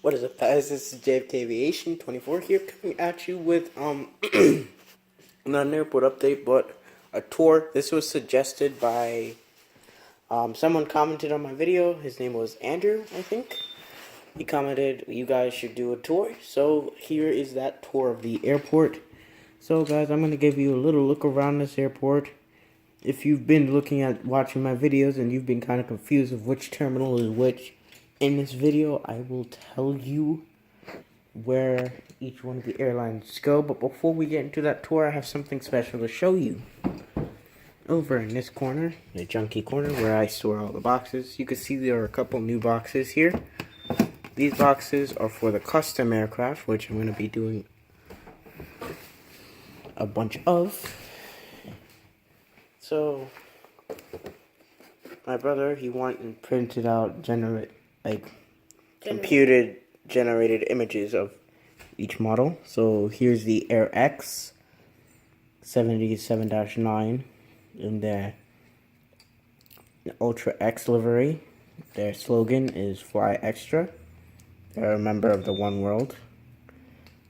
What is up, guys? This is JFK Aviation 24 here, coming at you with not an airport update, but a tour. This was suggested by someone commented on my video. His name was Andrew, I think. He commented, "You guys should do a tour." So here is that tour of the airport. So guys, I'm gonna give you a little look around this airport. If you've been watching my videos and you've been kind of confused of which terminal is which, in this video, I will tell you where each one of the airlines go. But before we get into that tour, I have something special to show you. Over in this corner, the junkie corner, where I store all the boxes, you can see there are a couple new boxes here. These boxes are for the custom aircraft, which I'm going to be doing a bunch of. So, my brother, he wanted printed out computer generated images of each model. So here's the Air X 77-9 in their Ultra X livery. Their slogan is "Fly Extra." They're a member of the One World.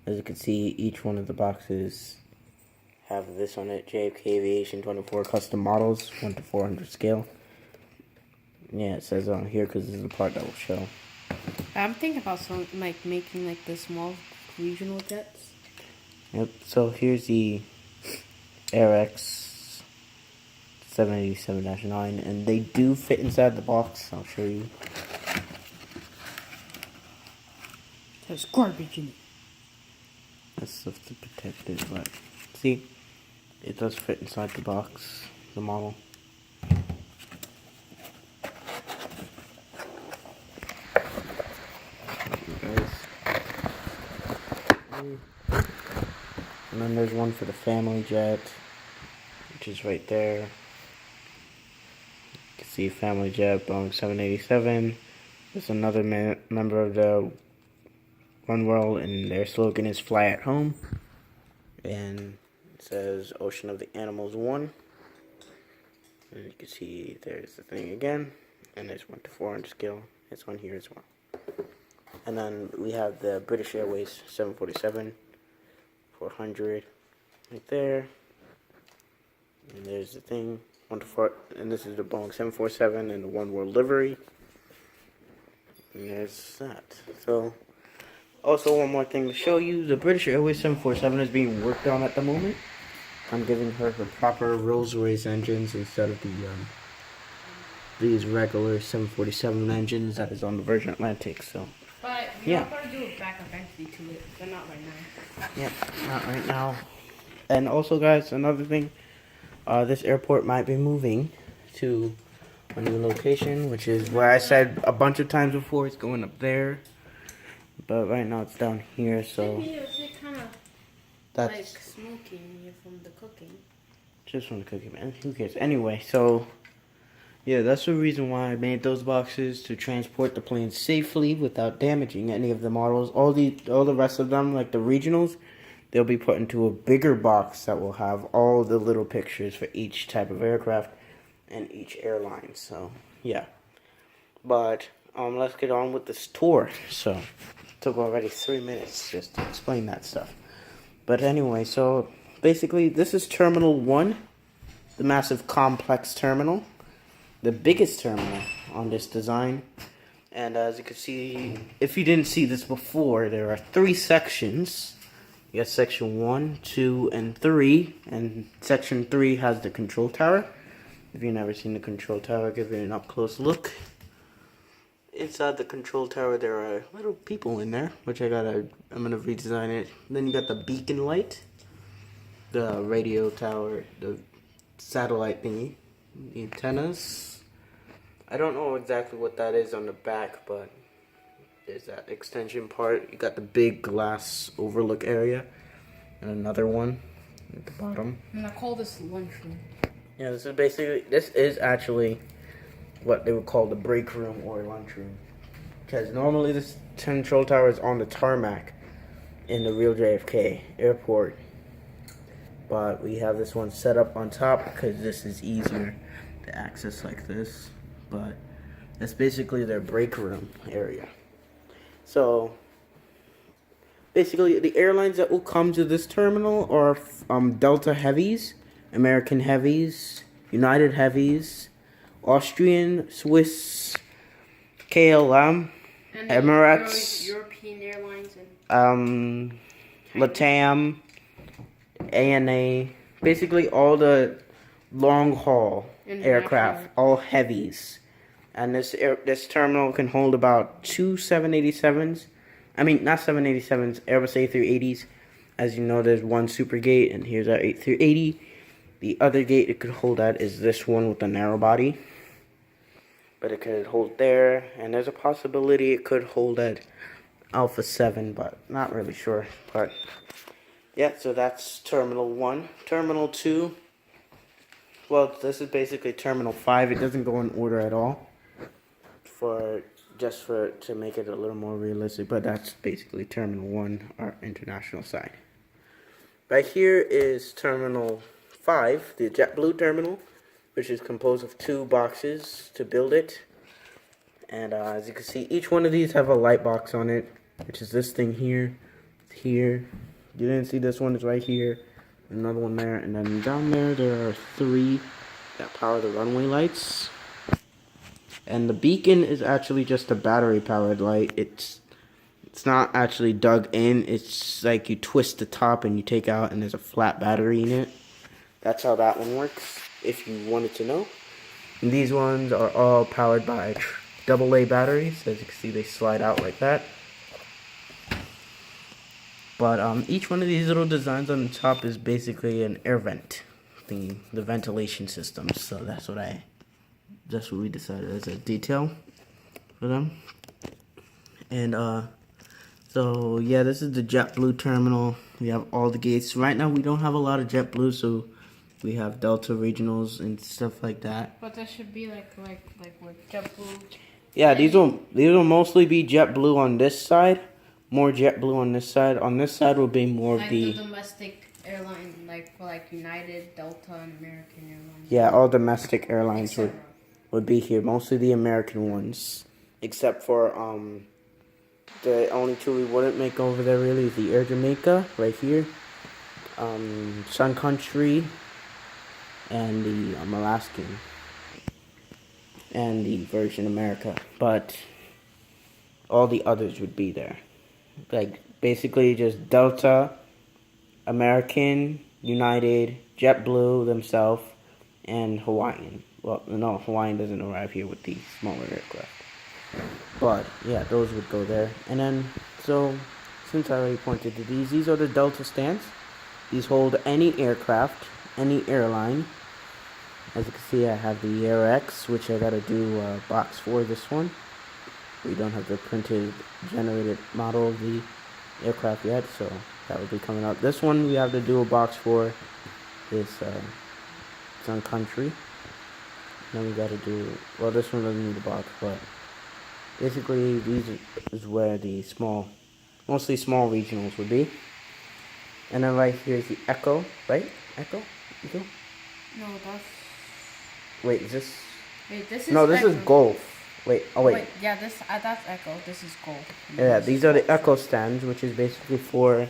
As you can see, each one of the boxes have this on it: JFK Aviation 24 custom models, 1:400 scale. Yeah, it says on here because this is the part that will show. I'm thinking about making the small regional jets. Yep. So here's the Air X 77-9, and they do fit inside the box. I'll show you. There's garbage in it. That's stuff to protect it, but see, it does fit inside the box, the model. And then there's one for the family jet, which is right there. You can see family jet, Boeing 787. There's another member of the One World, and their slogan is "Fly at Home." And it says "Ocean of the Animals 1." And you can see there's the thing again. And there's 1:400 scale. It's one here as well. And then we have the British Airways 747-400 right there. And there's the thing, 1:4, and this is the Boeing 747 and the One World livery. And there's that. So, also one more thing to show you: the British Airways 747 is being worked on at the moment. I'm giving her proper Rolls-Royce engines instead of these regular 747 engines that is on the Virgin Atlantic. So. But we're not going to do it back eventually to it, but not right now. Yep, not right now. And also, guys, another thing, this airport might be moving to a new location, which is where I said a bunch of times before it's going up there. But right now it's down here, so Is it kind of like smoking from the cooking? Just from the cooking, man. Who cares? Anyway, so yeah, that's the reason why I made those boxes, to transport the plane safely without damaging any of the models. All the rest of them, like the regionals, they'll be put into a bigger box that will have all the little pictures for each type of aircraft and each airline. So yeah, but let's get on with this tour. So it took already 3 minutes just to explain that stuff. But anyway, so basically this is Terminal 1, the massive complex terminal. The biggest terminal on this design. And as you can see, if you didn't see this before, there are 3 sections. You got section 1, 2, and 3. And section 3 has the control tower. If you've never seen the control tower, give it an up close look. Inside the control tower, there are little people in there, which I'm gonna redesign it. Then you got the beacon light, the radio tower, the satellite thingy, the antennas. I don't know exactly what that is on the back, but there's that extension part. You got the big glass overlook area, and another one at the bottom. And I call this lunchroom. Yeah, this is actually what they would call the break room or lunchroom. Because normally this control tower is on the tarmac in the real JFK airport. But we have this one set up on top because this is easier to access like this. But that's basically their break room area. So basically the airlines that will come to this terminal are Delta Heavies, American Heavies, United Heavies, Austrian, Swiss, KLM, And Emirates, European Airlines LATAM, ANA, basically all the long haul aircraft, all heavies. And this terminal can hold about two 787s. I mean, not 787s, Airbus A380s. As you know, there's one super gate, and here's our A380. The other gate it could hold at is this one with the narrow body. But it could hold there, and there's a possibility it could hold at Alpha 7, but not really sure. But yeah, so that's Terminal 1. Terminal 2, well, this is basically Terminal 5. It doesn't go in order at all. To make it a little more realistic, but that's basically Terminal 1, our international side. Right here is Terminal 5, the JetBlue terminal, which is composed of 2 boxes to build it. And as you can see, each one of these have a light box on it, which is this thing here, here. You didn't see this one, is right here. Another one there, and then down there are 3 that power the runway lights. And the beacon is actually just a battery-powered light. It's not actually dug in. It's like you twist the top and you take out, and there's a flat battery in it. That's how that one works, if you wanted to know. And these ones are all powered by AA batteries. As you can see, they slide out like that. But each one of these little designs on the top is basically an air vent thingy, the ventilation system. So that's what we decided as a detail for them. And so yeah, this is the JetBlue terminal. We have all the gates. Right now we don't have a lot of JetBlue, so we have Delta regionals and stuff like that. But that should be like with JetBlue. Yeah, these will mostly be JetBlue on this side. More JetBlue on this side. On this side will be more like of the domestic airline, like United, Delta, and American Airlines. Yeah, all domestic airlines would be here. Mostly the American ones, except for the only 2 we wouldn't make over there really is the Air Jamaica right here, Sun Country, and the Alaskan, and the Virgin America. But all the others would be there. Like basically just Delta, American, United, JetBlue themselves, and Hawaiian. Well, no, Hawaiian doesn't arrive here with the smaller aircraft. But yeah, those would go there. And then, so since I already pointed to these are the Delta stands. These hold any aircraft, any airline. As you can see, I have the Air X, which I gotta do box for this one. We don't have the printed, generated model of the aircraft yet, so that will be coming out. This one we have to do a box for this Sun Country. Then we got to do, well, this one doesn't need a box, but basically these is where the mostly small regionals would be. And then right here is the Echo, right? Echo? No, that's. Wait, is this? Wait, this is. No, this Echo. is Golf. Wait, oh wait. Yeah, that's Echo. This is Gold. Yeah, these are the Echo stands, which is basically for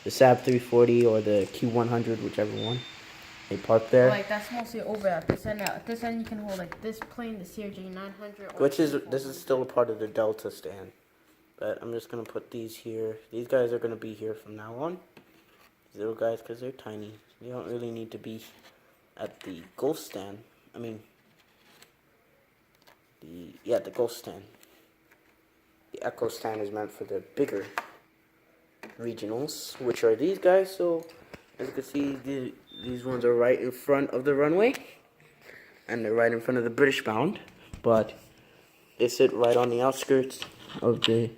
the Saab 340 or the Q100, whichever one. They park there. Like that's mostly over at this end. At this end, you can hold like this plane, the CRJ 900. This is still a part of the Delta stand, but I'm just gonna put these here. These guys are gonna be here from now on. These little guys, because they're tiny. They don't really need to be at the Gulf stand. I mean, the Gulf stand. The Echo stand is meant for the bigger regionals, which are these guys. So as you can see, these ones are right in front of the runway, and they're right in front of the British bound, but they sit right on the outskirts of the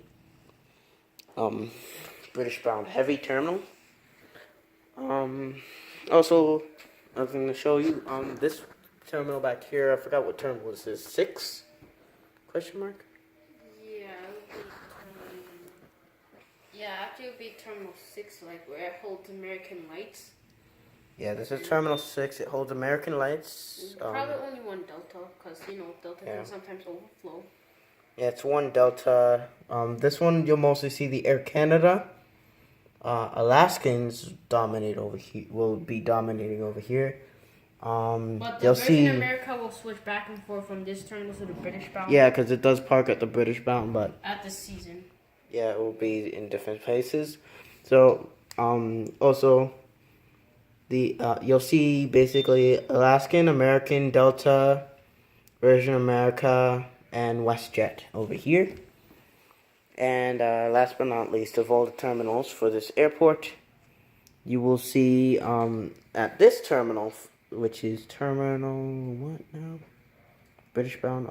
British bound heavy terminal. Also, I was going to show you this terminal back here. I forgot what terminal this is. 6? Question mark? Yeah, actually it would be Terminal 6, like where it holds American lights. Yeah, this is Terminal 6. It holds American lights. Probably only one Delta, because, Delta can sometimes overflow. Yeah, it's one Delta. This one, you'll mostly see the Air Canada Alaskans dominate over here. Will be dominating over here. But the You'll Virgin see. America will switch back and forth from this terminal to the British bound. Yeah, because it does park at the British bound, but At this season. yeah, it will be in different places. So, also, you'll see basically Alaskan, American, Delta, Virgin America, and WestJet over here. And last but not least, of all the terminals for this airport, you will see at this terminal, which is terminal what now? British bound.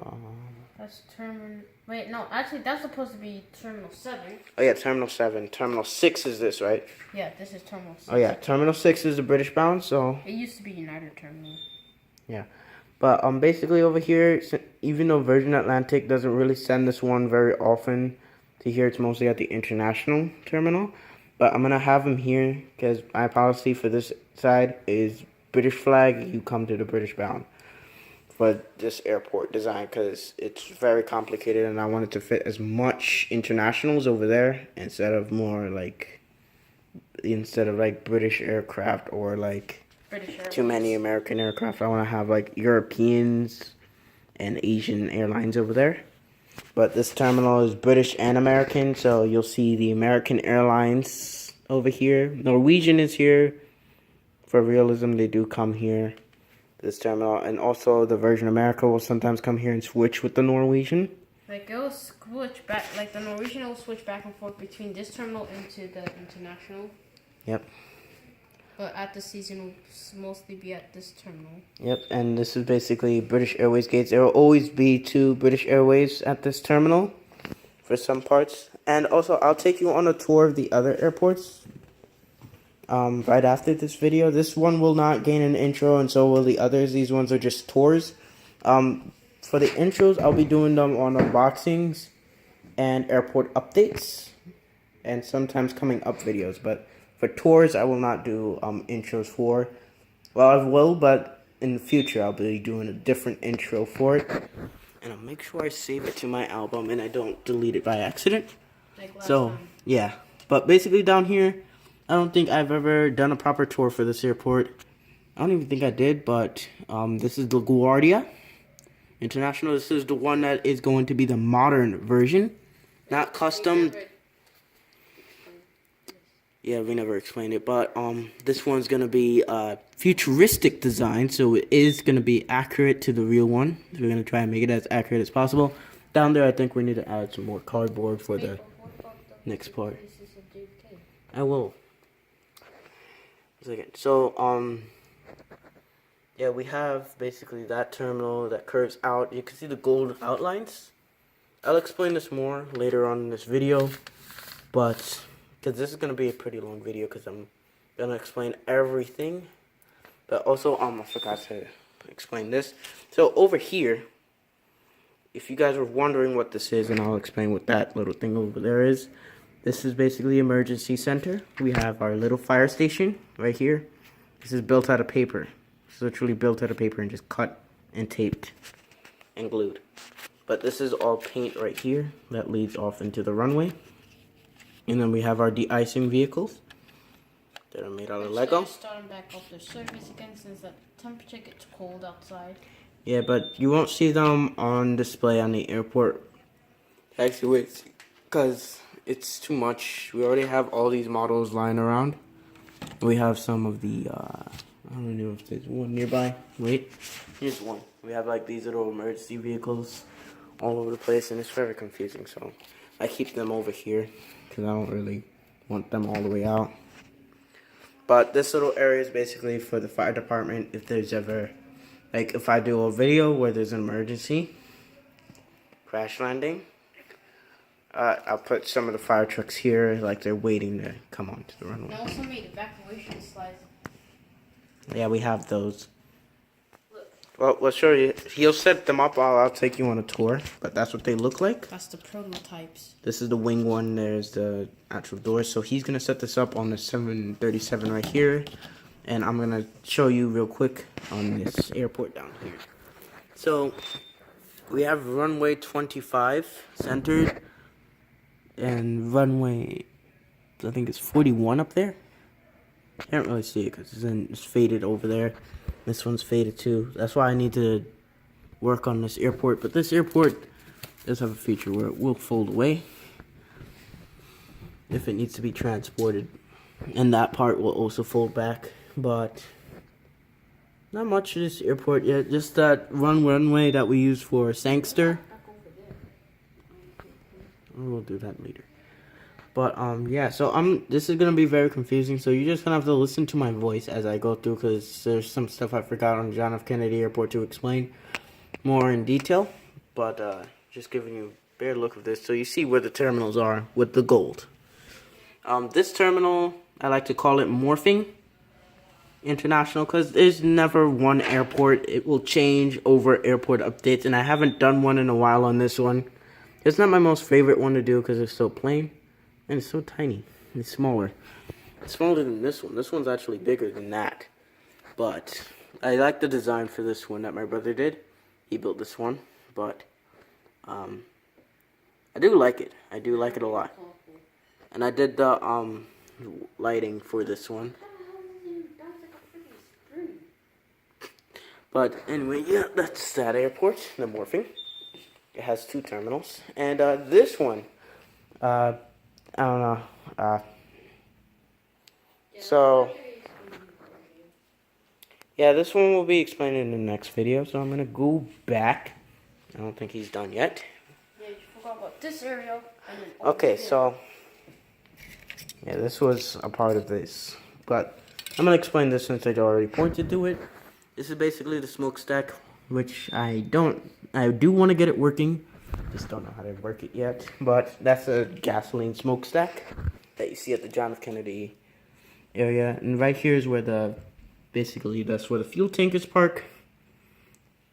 That's terminal. Wait, no. Actually, that's supposed to be terminal 7. Oh yeah, terminal 7. Terminal 6 is this, right? Yeah, this is terminal 6. Oh yeah, terminal 6 is the British bound. So It used to be United Terminal. yeah, but basically over here, even though Virgin Atlantic doesn't really send this one very often to here, it's mostly at the international terminal. But I'm gonna have them here because my policy for this side is British flag. You come to the British bound for this airport design because it's very complicated, and I wanted to fit as much internationals over there instead of British aircraft or like too many American aircraft. I want to have like Europeans and Asian airlines over there. But this terminal is British and American, so you'll see the American Airlines over here. Norwegian is here. For realism, they do come here, this terminal. And also the Virgin America will sometimes come here and switch with the Norwegian. Like, it will switch back, like the Norwegian will switch back and forth between this terminal into the international. Yep. But at the season, will mostly be at this terminal. Yep, and this is basically British Airways gates. There will always be 2 British Airways at this terminal for some parts. And also, I'll take you on a tour of the other airports right after this video. This one will not gain an intro, and so will the others. These ones are just tours. For the intros, I'll be doing them on unboxings and airport updates, and sometimes coming up videos. But for tours, I will not do intros for. Well, I will, but in the future, I'll be doing a different intro for it. And I'll make sure I save it to my album and I don't delete it by accident. Like last So, time. yeah. But basically down here, I don't think I've ever done a proper tour for this airport. I don't even think I did, but this is the LaGuardia International. This is the one that is going to be the modern version, not custom. Yeah, we never explained it, but this one's gonna be futuristic design, so it is gonna be accurate to the real one. So we're gonna try and make it as accurate as possible. Down there, I think we need to add some more cardboard for the next part. I will. So yeah, we have basically that terminal that curves out. You can see the gold outlines. I'll explain this more later on in this video, but because this is going to be a pretty long video because I'm going to explain everything. But also, I forgot to explain this. So over here, if you guys were wondering what this is, and I'll explain what that little thing over there is. This is basically emergency center. We have our little fire station right here. This is built out of paper. It's literally built out of paper and just cut and taped and glued. But this is all paint right here that leads off into the runway. And then we have our de-icing vehicles that are made out of Lego. Starting back off their service again since the temperature gets cold outside. Yeah, but you won't see them on display on the airport. Actually, wait, because it's too much. We already have all these models lying around. We have some of the, I don't know if there's one nearby. Wait, here's one. We have like these little emergency vehicles all over the place, and it's very confusing. So I keep them over here because I don't really want them all the way out. But this little area is basically for the fire department if there's ever, like if I do a video where there's an emergency, crash landing, I'll put some of the fire trucks here like they're waiting to come onto the runway. They also made evacuation slides. Yeah, we have those. Look. Well, we'll show you. He'll set them up. I'll take you on a tour. But that's what they look like. That's the prototypes. This is the wing one. There's the actual door. So he's going to set this up on the 737 right here. And I'm going to show you real quick on this airport down here. So we have runway 25 centered. And runway I think it's 41 up there. Can't really see it because it's faded over there. This one's faded too. That's why I need to work on this airport. But this airport does have a feature where it will fold away if it needs to be transported. And that part will also fold back. But not much of this airport yet. Just that runway that we use for Sangster. We'll do that later. But yeah, so this is gonna be very confusing, so you're just gonna have to listen to my voice as I go through, because there's some stuff I forgot on John F. Kennedy Airport to explain more in detail. But just giving you a bare look of this, so you see where the terminals are with the gold. This terminal, I like to call it Morphing International, because there's never one airport. It will change over airport updates, and I haven't done one in a while on this one. It's not my most favorite one to do because it's so plain. And it's so tiny. It's smaller. It's smaller than this one. This one's actually bigger than that. But I like the design for this one that my brother did. He built this one. But I do like it. I do like it a lot. And I did the lighting for this one. But anyway, yeah, that's that airport, the Morphing. It has 2 terminals. And this one, I don't know. So, yeah, this one will be explained in the next video. So I'm gonna go back. I don't think he's done yet. Yeah, you forgot about this area. And then Okay, so yeah, this was a part of this, but I'm gonna explain this since I already pointed to it. This is basically the smokestack, which I do want to get it working. Just don't know how to work it yet. But that's a gasoline smokestack that you see at the John F. Kennedy area. And right here is where basically that's where the fuel tankers park,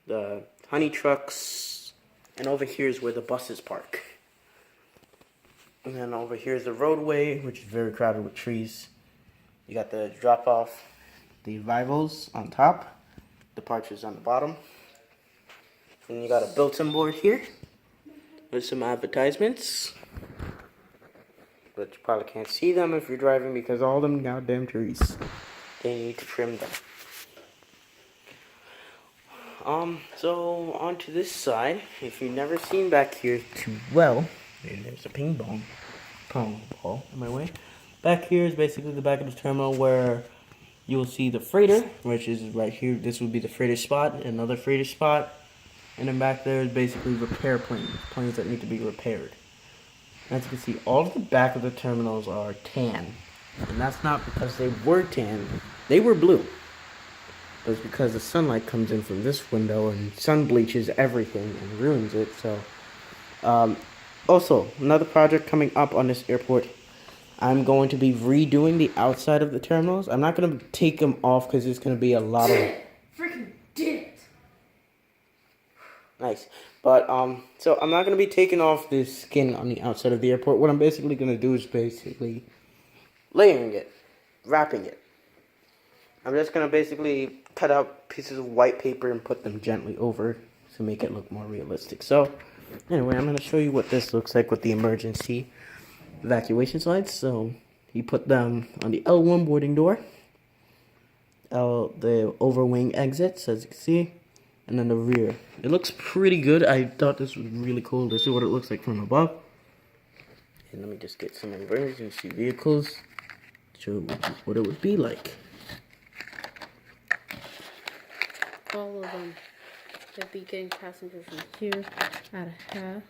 the honey trucks, and over here is where the buses park. And then over here is the roadway, which is very crowded with trees. You got the drop off, the arrivals on top, departures on the bottom. And you got a bulletin board here with some advertisements, but you probably can't see them if you're driving because all them goddamn trees, they need to trim them. So onto this side, if you've never seen back here too well, there's a ping pong ball in my way. Back here is basically the back of the terminal where you will see the freighter, which is right here. This would be the freighter spot, another freighter spot. And then back there is basically repair planes that need to be repaired. As you can see, all of the back of the terminals are tan. And that's not because they were tan. They were blue. But it's because the sunlight comes in from this window and sun bleaches everything and ruins it. So, also, another project coming up on this airport. I'm going to be redoing the outside of the terminals. I'm not going to take them off because it's going to be a lot of... Freaking did it! Nice. But, so I'm not going to be taking off this skin on the outside of the airport. What I'm basically going to do is basically layering it, wrapping it. I'm just going to basically cut out pieces of white paper and put them gently over to make it look more realistic. So, anyway, I'm going to show you what this looks like with the emergency evacuation slides. So, you put them on the L1 boarding door, the overwing exits, as you can see, and then the rear. It looks pretty good. I thought this was really cool to see what it looks like from above. And let me just get some emergency vehicles to show you what it would be like. All of them. They'll be getting passengers from here out of half.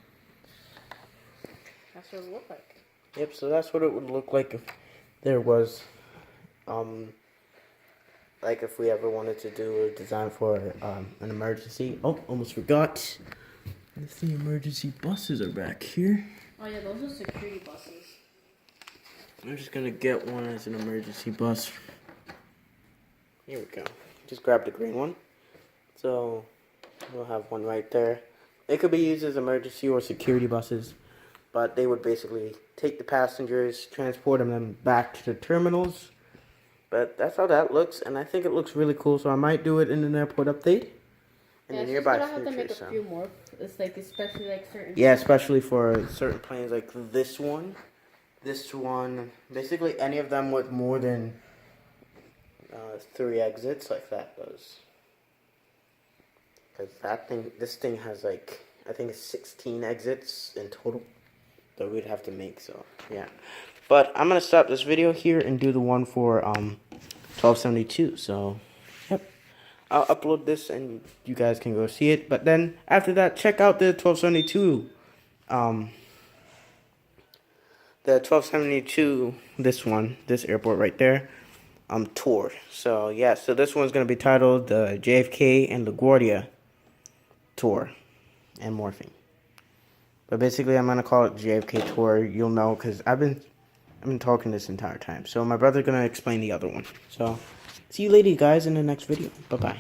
That's what it looked like. Yep, so that's what it would look like if there was, like if we ever wanted to do a design for an emergency. Oh, almost forgot. Let's see, emergency buses are back here. Oh yeah, those are security buses. I'm just gonna get one as an emergency bus. Here we go. Just grab the green one. So we'll have one right there. They could be used as emergency or security buses, but they would basically take the passengers, transport them back to the terminals. But that's how that looks, and I think it looks really cool. So I might do it in an airport update in the nearby future. Have to make a few more. It's like especially like certain. Yeah, especially for certain planes like this one this one, basically any of them with more than 3 exits, like that does. Because this thing has like, I think it's 16 exits in total that we'd have to make, so yeah. But I'm gonna stop this video here and do the one for 1272. So, yep, I'll upload this and you guys can go see it. But then after that, check out the 1272. The 1272, this airport right there, tour. So yeah, so this one's gonna be titled the JFK and LaGuardia tour and morphing. But basically, I'm gonna call it JFK tour. You'll know because I've been talking this entire time. So my brother's gonna explain the other one. So see you later, guys, in the next video. Bye bye.